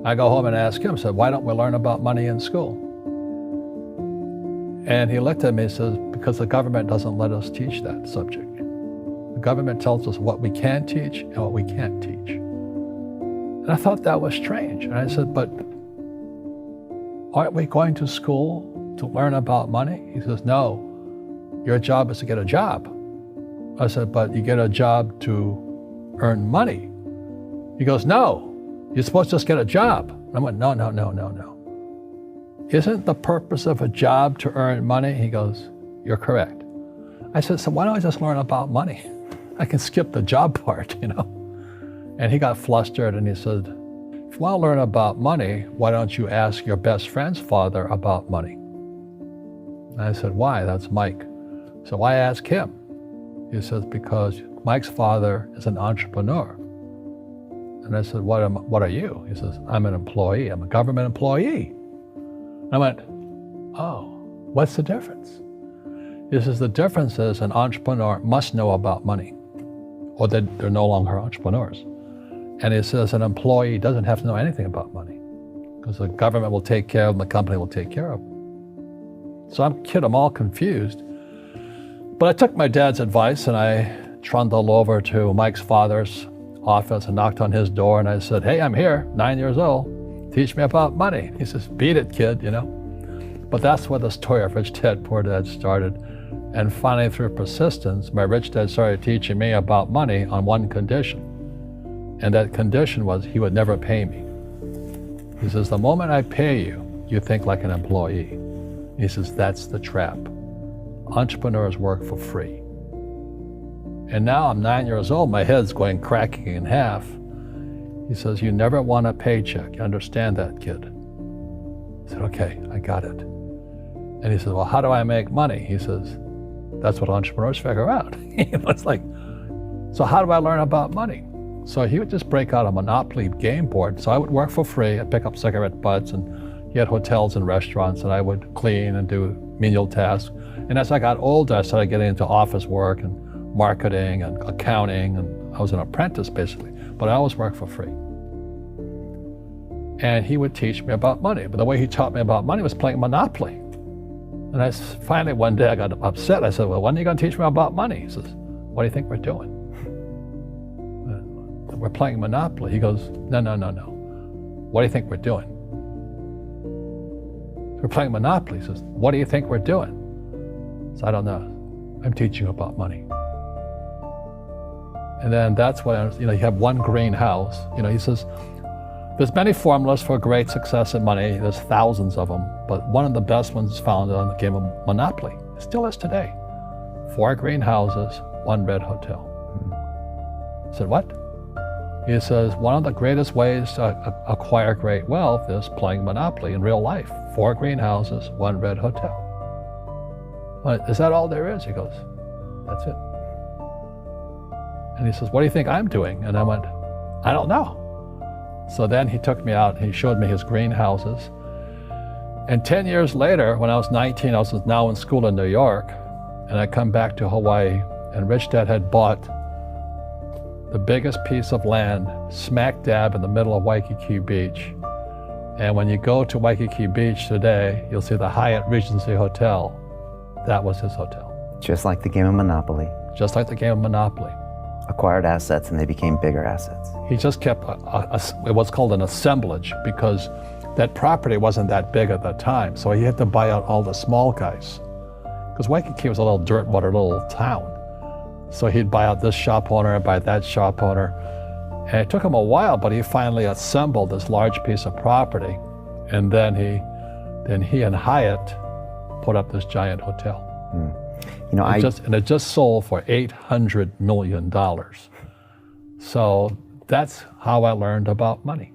I go home and ask him, said, why don't we learn about money in school? And he looked at me and says, because the government doesn't let us teach that subject. The government tells us what we can teach and what we can't teach. And I thought that was strange. And I said, but aren't we going to school to learn about money? He says, no, your job is to get a job. I said, but you get a job to earn money. He goes, no, you're supposed to just get a job. I went, no. Isn't the purpose of a job to earn money? He goes, you're correct. I said, so why don't I just learn about money? I can skip the job part, you know? And he got flustered and he said, if you want to learn about money, why don't you ask your best friend's father about money? And I said, why? That's Mike. So why ask him? He says, because Mike's father is an entrepreneur. And I said, what are you? He says, I'm an employee. I'm a government employee. I went, oh, what's the difference? He says, the difference is an entrepreneur must know about money, or they're no longer entrepreneurs. And he says an employee doesn't have to know anything about money, because the government will take care of them, the company will take care of them. So I'm all confused. But I took my dad's advice and I trundled over to Mike's father's office and knocked on his door and I said, hey, I'm here, 9 years old. Teach me about money. He says, beat it, kid, you know. But that's where the story of Rich Dad, Poor Dad started. And finally, through persistence, my rich dad started teaching me about money on one condition. And that condition was he would never pay me. He says, the moment I pay you, you think like an employee. He says, that's the trap. Entrepreneurs work for free. And now I'm 9 years old, my head's going cracking in half. He says, you never want a paycheck. You understand that, kid? I said, okay, I got it. And he says, well, how do I make money? He says, that's what entrepreneurs figure out. It's like, so how do I learn about money? So he would just break out a Monopoly game board. So I would work for free. I'd pick up cigarette butts, and he had hotels and restaurants, and I would clean and do menial tasks. And as I got older, I started getting into office work and marketing and accounting, and I was an apprentice basically, but I always worked for free. And he would teach me about money, but the way he taught me about money was playing Monopoly. And finally one day I got upset. I said, well, when are you going to teach me about money? He says, what do you think we're doing? We're playing Monopoly. He goes, no. What do you think we're doing? We're playing Monopoly. He says, what do you think we're doing? So I don't know. I'm teaching you about money. And then that's when, you have one green house. He says, there's many formulas for great success in money. There's thousands of them, but one of the best ones is found on the game of Monopoly. It still is today. 4 green houses, 1 red hotel. I said, what? He says, one of the greatest ways to acquire great wealth is playing Monopoly in real life. 4 green houses, 1 red hotel. Is that all there is? He goes, that's it. And he says, what do you think I'm doing? And I went, I don't know. So then he took me out and he showed me his greenhouses. And 10 years later, when I was 19, I was now in school in New York, and I come back to Hawaii, and Rich Dad had bought the biggest piece of land smack dab in the middle of Waikiki Beach. And when you go to Waikiki Beach today, you'll see the Hyatt Regency Hotel. That was his hotel. Just like the game of Monopoly. Just like the game of Monopoly. Acquired assets and they became bigger assets. He just kept what's called an assemblage, because that property wasn't that big at the time. So he had to buy out all the small guys. Because Waikiki was a little dirt water little town. So he'd buy out this shop owner and buy that shop owner. And it took him a while, but he finally assembled this large piece of property. And then he and Hyatt put up this giant hotel. It just sold for $800 million. So that's how I learned about money.